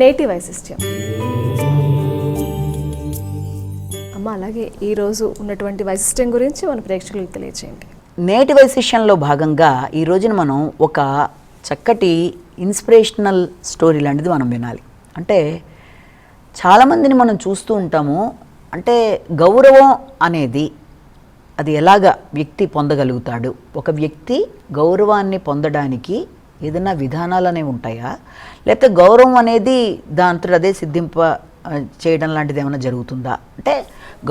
నేటి వైశిష్ట్యం. అమ్మ, అలాగే ఈరోజు ఉన్నటువంటి వైశిష్ట్యం గురించి మన ప్రేక్షకులకు తెలియజేయండి. నేటి వైశిష్యంలో భాగంగా ఈ రోజున మనం ఒక చక్కటి ఇన్స్పిరేషనల్ స్టోరీ లాంటిది మనం వినాలి. అంటే చాలామందిని మనం చూస్తూ ఉంటాము. అంటే గౌరవం అనేది అది ఎలాగ వ్యక్తి పొందగలుగుతాడు, ఒక వ్యక్తి గౌరవాన్ని పొందడానికి ఏదైనా విధానాలు అనేవి ఉంటాయా, లేకపోతే గౌరవం అనేది దాంతో అదే సిద్ధింప చేయడం లాంటిది ఏమైనా జరుగుతుందా, అంటే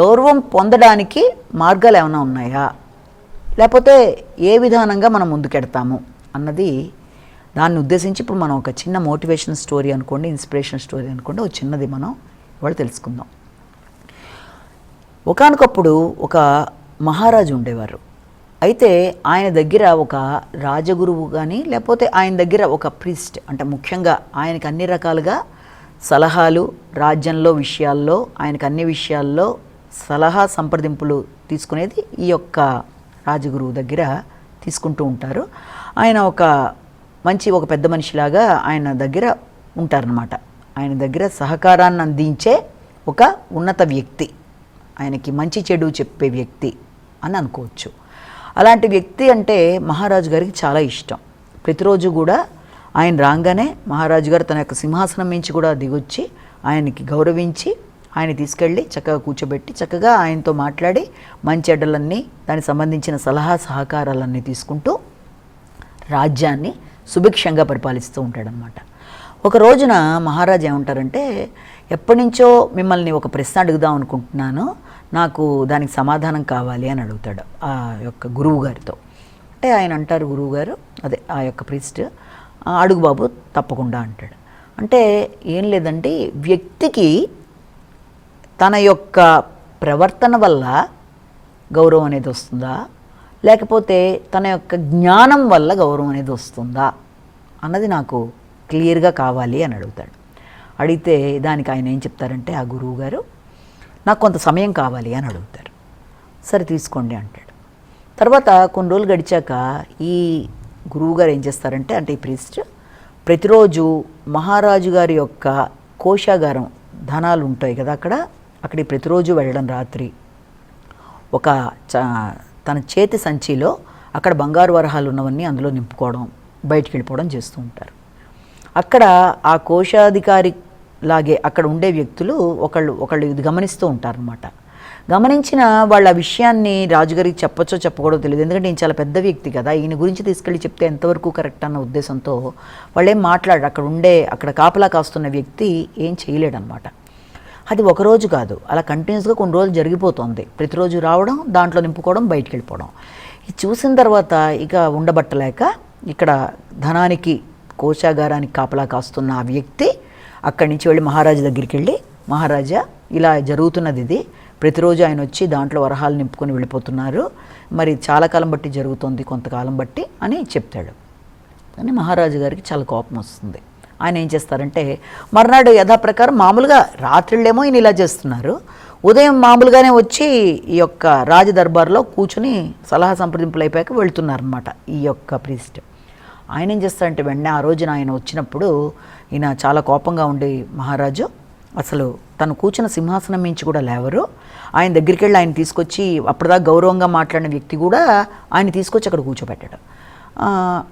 గౌరవం పొందడానికి మార్గాలు ఏమైనా ఉన్నాయా, లేకపోతే ఏ విధానంగా మనం ముందుకెడతాము అన్నది దాన్ని ఉద్దేశించి ఇప్పుడు మనం ఒక చిన్న మోటివేషన్ స్టోరీ అనుకోండి, ఇన్స్పిరేషన్ స్టోరీ అనుకోండి, ఒక చిన్నది మనం ఇవాళ తెలుసుకుందాం. ఒకానొకప్పుడు ఒక మహారాజు ఉండేవారు. అయితే ఆయన దగ్గర ఒక రాజగురువు కానీ లేకపోతే ఆయన దగ్గర ఒక ప్రీస్ట్, అంటే ముఖ్యంగా ఆయనకు అన్ని రకాలుగా సలహాలు, రాజ్యంలో విషయాల్లో ఆయనకు అన్ని విషయాల్లో సలహా సంప్రదింపులు తీసుకునేది ఈ యొక్క రాజగురువు దగ్గర తీసుకుంటూ ఉంటారు. ఆయన ఒక పెద్ద మనిషిలాగా ఆయన దగ్గర ఉంటారనమాట. ఆయన దగ్గర సహకారాన్ని అందించే ఒక ఉన్నత వ్యక్తి, ఆయనకి మంచి చెడు చెప్పే వ్యక్తి అని అనుకోవచ్చు. అలాంటి వ్యక్తి అంటే మహారాజు గారికి చాలా ఇష్టం. ప్రతిరోజు కూడా ఆయన రాగానే మహారాజు గారు తన యొక్క సింహాసనం నుంచి కూడా దిగొచ్చి ఆయనకి గౌరవించి ఆయన తీసుకెళ్ళి చక్కగా కూర్చోబెట్టి చక్కగా ఆయనతో మాట్లాడి మంచి చెడ్డలన్నీ దానికి సంబంధించిన సలహా సహకారాలన్నీ తీసుకుంటూ రాజ్యాన్ని సుభిక్షంగా పరిపాలిస్తూ ఉంటాడనమాట. ఒక రోజున మహారాజు ఏమంటారంటే, ఎప్పటి నుంచో మిమ్మల్ని ఒక ప్రశ్న అడుగుదాం అనుకుంటున్నాను, నాకు దానికి సమాధానం కావాలి అని అడుగుతాడు ఆ యొక్క గురువు గారితో. అంటే ఆయన అంటారు, గురువు గారు అదే ఆ యొక్క ప్రీస్ట్, అడుగు బాబు తప్పకుండా అంటాడు. అంటే ఏం లేదండి, వ్యక్తికి తన యొక్క ప్రవర్తన వల్ల గౌరవం అనేది వస్తుందా, లేకపోతే తన యొక్క జ్ఞానం వల్ల గౌరవం అనేది వస్తుందా అన్నది నాకు క్లియర్గా కావాలి అని అడుగుతాడు. అడిగితే దానికి ఆయన ఏం చెప్తారంటే, ఆ గురువు గారు నాకు కొంత సమయం కావాలి అని అడుగుతారు. సరే తీసుకోండి అంటాడు. తర్వాత కొన్ని రోజులు గడిచాక ఈ గురువుగారు ఏం చేస్తారంటే, అంటే ఈ ప్రీస్ట్ ప్రతిరోజు మహారాజు గారి యొక్క కోశాగారం ధనాలు ఉంటాయి కదా, అక్కడికి ప్రతిరోజు వెళ్ళడం, రాత్రి ఒక తన చేతి సంచిలో అక్కడ బంగారు వరహాలు ఉన్నవన్నీ అందులో నింపుకోవడం, బయటికి వెళ్ళిపోవడం చేస్తూ ఉంటారు. అక్కడ ఆ కోశాధికారి లాగే అక్కడ ఉండే వ్యక్తులు ఒకళ్ళు ఇది గమనిస్తూ ఉంటారనమాట. గమనించిన వాళ్ళ విషయాన్ని రాజుగారికి చెప్పచ్చో చెప్పకూడదో తెలియదు, ఎందుకంటే ఈయన చాలా పెద్ద వ్యక్తి కదా, ఈయన గురించి తీసుకెళ్ళి చెప్తే ఎంతవరకు కరెక్ట్ అన్న ఉద్దేశంతో వాళ్ళేం మాట్లాడరు. అక్కడ కాపలా కాస్తున్న వ్యక్తి ఏం చేయలేడనమాట. అది ఒకరోజు కాదు, అలా కంటిన్యూస్గా కొన్ని రోజులు జరిగిపోతుంది. ప్రతిరోజు రావడం, దాంట్లో నింపుకోవడం, బయటికి వెళ్ళిపోవడం. ఇది చూసిన తర్వాత ఇక ఉండబట్టలేక ఇక్కడ ధనానికి కోశాగారానికి కాపలా కాస్తున్న ఆ వ్యక్తి అక్కడి నుంచి వెళ్ళి మహారాజు దగ్గరికి వెళ్ళి, మహారాజా ఇలా జరుగుతున్నది, ఇది ప్రతిరోజు ఆయన వచ్చి దాంట్లో వరహాలు నింపుకొని వెళ్ళిపోతున్నారు, మరి చాలా కాలం బట్టి జరుగుతుంది, కొంతకాలం బట్టి అని చెప్తాడు. కానీ మహారాజు గారికి చాలా కోపం వస్తుంది. ఆయన ఏం చేస్తారంటే, మర్నాడు యథాప్రకారం మామూలుగా రాత్రిళ్ళేమో ఈయన ఇలా చేస్తున్నారు, ఉదయం మామూలుగానే వచ్చి ఈ యొక్క రాజదర్బార్లో కూర్చుని సలహా సంప్రదింపులు అయిపోయాక వెళ్తున్నారనమాట ఈ యొక్క ప్రీస్ట్. ఆయన ఏం చేస్తారంటే, వెంటనే ఆ రోజున ఆయన వచ్చినప్పుడు ఈయన చాలా కోపంగా ఉండి, మహారాజు అసలు తను కూర్చున్న సింహాసనం మించి కూడా లేవరు, ఆయన దగ్గరికి వెళ్ళి ఆయన తీసుకొచ్చి అప్పటిదాకా గౌరవంగా మాట్లాడిన వ్యక్తి కూడా ఆయన తీసుకొచ్చి అక్కడ కూర్చోబెట్టాడు.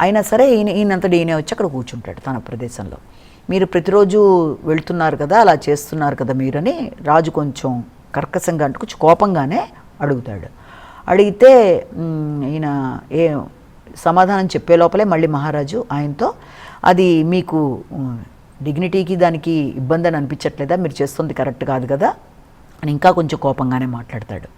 అయినా సరే ఈయనంతటి ఈయన వచ్చి అక్కడ కూర్చుంటాడు తన ప్రదేశంలో. మీరు ప్రతిరోజు వెళ్తున్నారు కదా, అలా చేస్తున్నారు కదా మీరని రాజు కొంచెం కర్కశంగా అంటే కొంచెం కోపంగానే అడుగుతాడు. అడిగితే ఈయన ఏ సమాధానం చెప్పే లోపలే మళ్ళీ మహారాజు ఆయనతో, అది మీకు డిగ్నిటీకి దానికి ఇబ్బంది అని అనిపించట్లేదా, మీరు చేస్తుంది కరెక్ట్ కాదు కదా అని ఇంకా కొంచెం కోపంగానే మాట్లాడతాడు.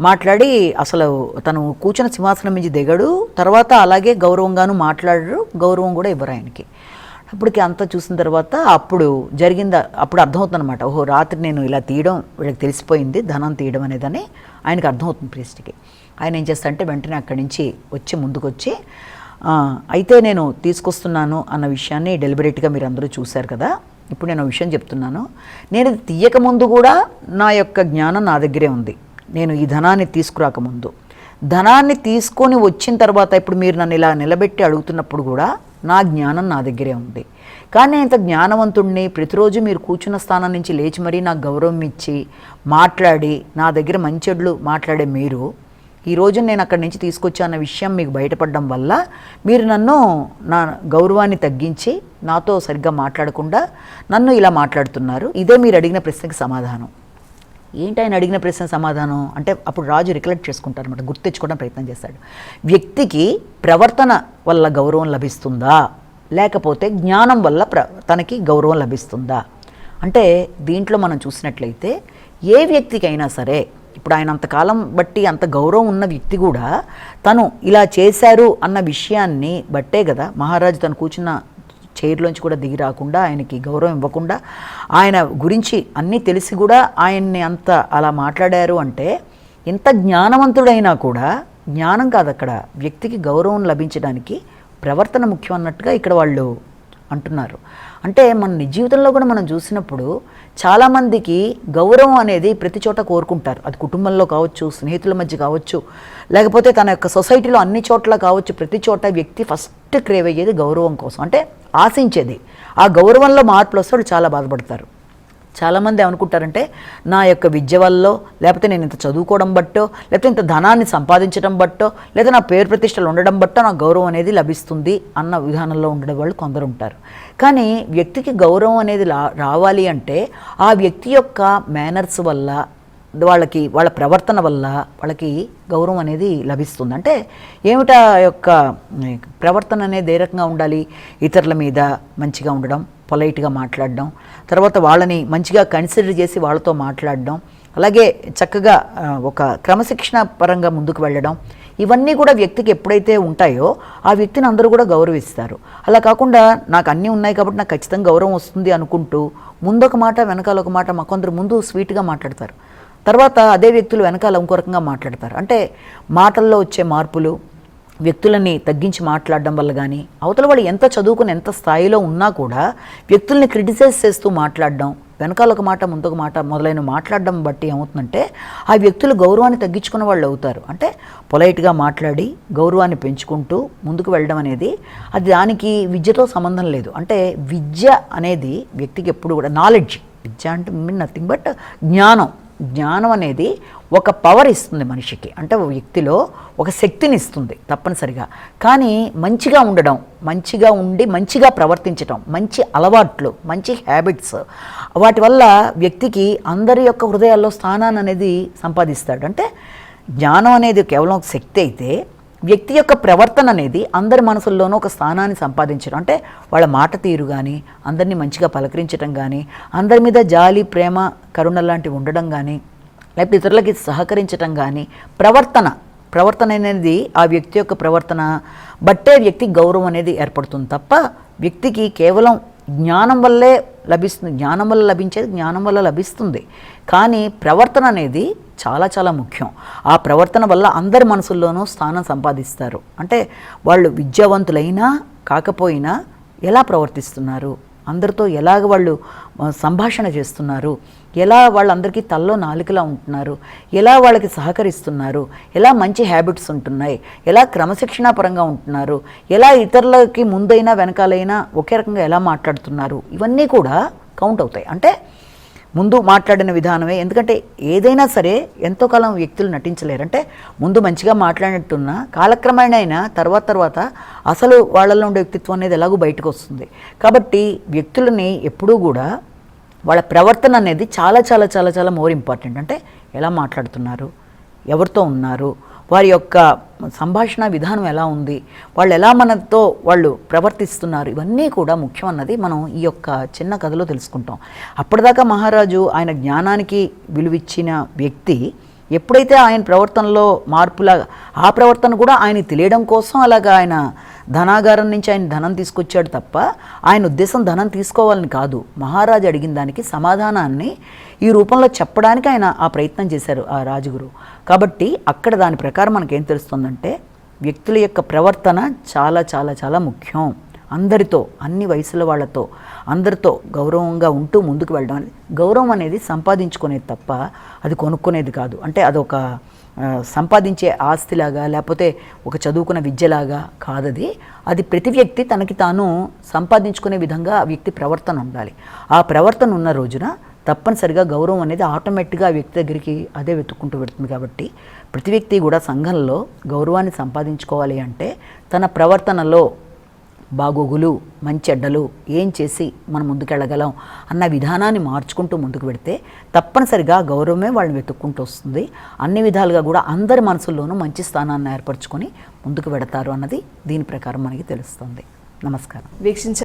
మాట్లాడి అసలు తను కూర్చున్న సింహాసనం నుంచి దిగడు, తర్వాత అలాగే గౌరవంగాను మాట్లాడరు, గౌరవం కూడా ఇవ్వరు ఆయనకి. అప్పటికి అంతా చూసిన తర్వాత అప్పుడు అర్థమవుతుందన్నమాట, ఓహో రాత్రి నేను ఇలా తీయడం వీళ్ళకి తెలిసిపోయింది, ధనం తీయడం అనేదని ఆయనకు అర్థమవుతుంది ప్రీస్ట్కి. ఆయన ఏం చేస్తారంటే వెంటనే అక్కడి నుంచి ముందుకొచ్చి, అయితే నేను తీసుకొస్తున్నాను అన్న విషయాన్ని డెలిబరేట్గా మీరు అందరూ చూశారు కదా, ఇప్పుడు నేను విషయం చెప్తున్నాను, నేను తీయకముందు కూడా నా యొక్క జ్ఞానం నా దగ్గరే ఉంది. నేను ఈ ధనాన్ని తీసుకురాకముందు, ధనాన్ని తీసుకొని వచ్చిన తర్వాత ఇప్పుడు మీరు నన్ను ఇలా నిలబెట్టి అడుగుతున్నప్పుడు కూడా నా జ్ఞానం నా దగ్గరే ఉంది. కానీ ఇంత జ్ఞానవంతుడిని ప్రతిరోజు మీరు కూర్చున్న స్థానం నుంచి లేచి మరీ నాకు గౌరవం ఇచ్చి మాట్లాడి నా దగ్గర మంచెడ్లు మాట్లాడే మీరు ఈరోజు నేను అక్కడి నుంచి తీసుకొచ్చాన్న విషయం మీకు బయటపడడం వల్ల మీరు నన్ను నా గౌరవాన్ని తగ్గించి నాతో సరిగ్గా మాట్లాడకుండా నన్ను ఇలా మాట్లాడుతున్నారు. ఇదే మీరు అడిగిన ప్రశ్నకి సమాధానం. ఏంటి ఆయన అడిగిన ప్రశ్న సమాధానం అంటే అప్పుడు రాజు రికలెక్ట్ చేసుకుంటారు అనమాట, గుర్తు తెచ్చుకోవడం ప్రయత్నం చేస్తాడు. వ్యక్తికి ప్రవర్తన వల్ల గౌరవం లభిస్తుందా, లేకపోతే జ్ఞానం వల్ల తనకి గౌరవం లభిస్తుందా అంటే దీంట్లో మనం చూసినట్లయితే ఏ వ్యక్తికైనా సరే, ఇప్పుడు ఆయన అంతకాలం బట్టి అంత గౌరవం ఉన్న వ్యక్తి కూడా తను ఇలా చేశారు అన్న విషయాన్ని బట్టే కదా మహారాజు తను కూర్చున్న చైర్లోంచి కూడా దిగి రాకుండా ఆయనకి గౌరవం ఇవ్వకుండా ఆయన గురించి అన్నీ తెలిసి కూడా ఆయన్ని అంత అలా మాట్లాడారు అంటే ఇంత జ్ఞానవంతుడైనా కూడా జ్ఞానం కాదు అక్కడ, వ్యక్తికి గౌరవం లభించడానికి ప్రవర్తన ముఖ్యం అన్నట్టుగా ఇక్కడ వాళ్ళు అంటున్నారు. అంటే మన నిజ జీవితంలో కూడా మనం చూసినప్పుడు చాలామందికి గౌరవం అనేది ప్రతి చోట కోరుకుంటారు. అది కుటుంబంలో కావచ్చు, స్నేహితుల మధ్య కావచ్చు, లేకపోతే తన యొక్క సొసైటీలో అన్ని చోట్ల కావచ్చు. ప్రతి చోట వ్యక్తి ఫస్ట్ క్రేవ్ అయ్యేది గౌరవం కోసం, అంటే ఆశించేది. ఆ గౌరవంలో మార్పులు వస్తే వాళ్ళు చాలా బాధపడతారు. చాలామంది ఏమనుకుంటారంటే నా యొక్క విద్య వల్ల, లేకపోతే నేను ఇంత చదువుకోవడం బట్టో, లేకపోతే ఇంత ధనాన్ని సంపాదించడం బట్టో, లేదా నా పేరు ప్రతిష్టలు ఉండడం బట్టో నాకు గౌరవం అనేది లభిస్తుంది అన్న విధానంలో ఉండే వాళ్ళు కొందరు ఉంటారు. కానీ వ్యక్తికి గౌరవం అనేది రావాలి అంటే ఆ వ్యక్తి యొక్క మేనర్స్ వల్ల, వాళ్ళ ప్రవర్తన వల్ల వాళ్ళకి గౌరవం అనేది లభిస్తుంది. అంటే ఏమిటా యొక్క ప్రవర్తన అనేది ఏ రకంగా ఉండాలి? ఇతరుల మీద మంచిగా ఉండడం, పొలైట్గా మాట్లాడడం, తర్వాత వాళ్ళని మంచిగా కన్సిడర్ చేసి వాళ్ళతో మాట్లాడడం, అలాగే చక్కగా ఒక క్రమశిక్షణ పరంగా ముందుకు వెళ్ళడం, ఇవన్నీ కూడా వ్యక్తికి ఎప్పుడైతే ఉంటాయో ఆ వ్యక్తిని అందరూ కూడా గౌరవిస్తారు. అలా కాకుండా నాకు అన్నీ ఉన్నాయి కాబట్టి నాకు ఖచ్చితంగా గౌరవం వస్తుంది అనుకుంటూ ముందొక మాట వెనకాల ఒక మాట, కొందరు ముందు స్వీట్గా మాట్లాడతారు, తర్వాత అదే వ్యక్తులు వెనకాల ఇంకో రకంగా మాట్లాడతారు. అంటే మాటల్లో వచ్చే మార్పులు, వ్యక్తులని తగ్గించి మాట్లాడడం వల్ల కానీ, అవతల వాళ్ళు ఎంత చదువుకుని ఎంత స్థాయిలో ఉన్నా కూడా వ్యక్తుల్ని క్రిటిసైజ్ చేస్తూ మాట్లాడడం, వెనకాల ఒక మాట ముందొక మాట మొదలైన మాట్లాడడం బట్టి ఏమవుతుందంటే ఆ వ్యక్తులు గౌరవాన్ని తగ్గించుకున్న వాళ్ళు అవుతారు. అంటే పొలైట్గా మాట్లాడి గౌరవాన్ని పెంచుకుంటూ ముందుకు వెళ్ళడం అనేది అది దానికి విద్యతో సంబంధం లేదు. అంటే విద్య అనేది వ్యక్తికి ఎప్పుడు కూడా నాలెడ్జ్, విద్య అంటే నథింగ్ బట్ జ్ఞానం అనేది ఒక పవర్ ఇస్తుంది మనిషికి, అంటే వ్యక్తిలో ఒక శక్తిని ఇస్తుంది తప్పనిసరిగా. కానీ మంచిగా ఉండడం, మంచిగా ఉండి మంచిగా ప్రవర్తించడం, మంచి అలవాట్లు, మంచి హ్యాబిట్స్, వాటి వల్ల వ్యక్తికి అందరి యొక్క హృదయాల్లో స్థానాన్ని అనేది సంపాదిస్తాడు. అంటే జ్ఞానం అనేది కేవలం ఒక శక్తి అయితే వ్యక్తి యొక్క ప్రవర్తన అనేది అందరి మనసుల్లోనూ ఒక స్థానాన్ని సంపాదించడం, అంటే వాళ్ళ మాట తీరు కానీ, అందరినీ మంచిగా పలకరించడం కానీ, అందరి మీద జాలి, ప్రేమ, కరుణ లాంటివి ఉండడం కానీ, లేకపోతే ఇతరులకి సహకరించడం కానీ, ప్రవర్తన అనేది ఆ వ్యక్తి యొక్క ప్రవర్తన బట్టే వ్యక్తికి గౌరవం అనేది ఏర్పడుతుంది తప్ప వ్యక్తికి కేవలం జ్ఞానం వల్లే లభిస్తుంది. జ్ఞానం వల్ల లభించేది జ్ఞానం వల్ల లభిస్తుంది, కానీ ప్రవర్తన అనేది చాలా చాలా ముఖ్యం. ఆ ప్రవర్తన వల్ల అందరి మనసుల్లోనూ స్థానం సంపాదిస్తారు. అంటే వాళ్ళు విద్యావంతులైనా కాకపోయినా ఎలా ప్రవర్తిస్తున్నారు, అందరితో ఎలాగ వాళ్ళు సంభాషణ చేస్తున్నారు, ఎలా వాళ్ళందరికీ తల్లో నాలుకలా ఉంటున్నారు, ఎలా వాళ్ళకి సహకరిస్తున్నారు, ఎలా మంచి హ్యాబిట్స్ ఉంటున్నాయి, ఎలా క్రమశిక్షణాపరంగా ఉంటున్నారు, ఎలా ఇతరులకి ముందైనా వెనకాలైనా ఒకే రకంగా ఎలా మాట్లాడుతున్నారు, ఇవన్నీ కూడా కౌంట్ అవుతాయి. అంటే ముందు మాట్లాడిన విధానమే, ఎందుకంటే ఏదైనా సరే ఎంతో కాలం వ్యక్తులు నటించలేరు. అంటే ముందు మంచిగా మాట్లాడినట్టున్నా కాలక్రమేణా అయినా తర్వాత అసలు వాళ్ళల్లో ఉండే వ్యక్తిత్వం అనేది ఎలాగో బయటకు వస్తుంది. కాబట్టి వ్యక్తులని ఎప్పుడూ కూడా వాళ్ళ ప్రవర్తన అనేది చాలా చాలా చాలా చాలా మోర్ ఇంపార్టెంట్. అంటే ఎలా మాట్లాడుతున్నారు, ఎవరితో ఉన్నారు, వారి యొక్క సంభాషణ విధానం ఎలా ఉంది, వాళ్ళు ఎలా మనతో వాళ్ళు ప్రవర్తిస్తున్నారు, ఇవన్నీ కూడా ముఖ్యం అన్నది మనం ఈ యొక్క చిన్న కథలో తెలుసుకుంటాం. అప్పటిదాకా మహారాజు ఆయన జ్ఞానానికి విలువిచ్చిన వ్యక్తి ఎప్పుడైతే ఆయన ప్రవర్తనలో మార్పులా, ఆ ప్రవర్తన కూడా ఆయన తెలియడం కోసం అలాగా ఆయన ధనాగారం నుంచి ఆయన ధనం తీసుకొచ్చాడు తప్ప ఆయన ఉద్దేశం ధనం తీసుకోవాలని కాదు. మహారాజు అడిగిన దానికి సమాధానాన్ని ఈ రూపంలో చెప్పడానికి ఆయన ఆ ప్రయత్నం చేశారు ఆ రాజుగురు. కాబట్టి అక్కడ దాని ప్రకారం మనకేం తెలుస్తుందంటే వ్యక్తుల యొక్క ప్రవర్తన చాలా చాలా చాలా ముఖ్యం. అందరితో, అన్ని వయసుల వాళ్ళతో, అందరితో గౌరవంగా ఉంటూ ముందుకు వెళ్ళడం అనేది, గౌరవం అనేది సంపాదించుకునేది తప్ప అది కొనుక్కునేది కాదు. అంటే అదొక సంపాదించే ఆస్తిలాగా లేకపోతే ఒక చదువుకున్న విద్యలాగా కాదది. అది ప్రతి వ్యక్తి తనకి తాను సంపాదించుకునే విధంగా ఆ వ్యక్తి ప్రవర్తన ఉండాలి. ఆ ప్రవర్తన ఉన్న రోజున తప్పనిసరిగా గౌరవం అనేది ఆటోమేటిక్గా ఆ వ్యక్తి దగ్గరికి అదే వెతుక్కుంటూ పెడుతుంది. కాబట్టి ప్రతి వ్యక్తి కూడా సంఘంలో గౌరవాన్ని సంపాదించుకోవాలి అంటే తన ప్రవర్తనలో బాగోగులు మంచి చెడ్డలు ఏం చేసి మనం ముందుకెళ్ళగలం అన్న విధానాన్ని మార్చుకుంటూ ముందుకు పెడితే తప్పనిసరిగా గౌరవమే వాళ్ళని వెతుక్కుంటూ వస్తుంది. అన్ని విధాలుగా కూడా అందరి మనసుల్లోనూ మంచి స్థానాన్ని ఏర్పరచుకొని ముందుకు పెడతారు అన్నది దీని ప్రకారం మనకి తెలుస్తుంది. నమస్కారం. వీక్షించ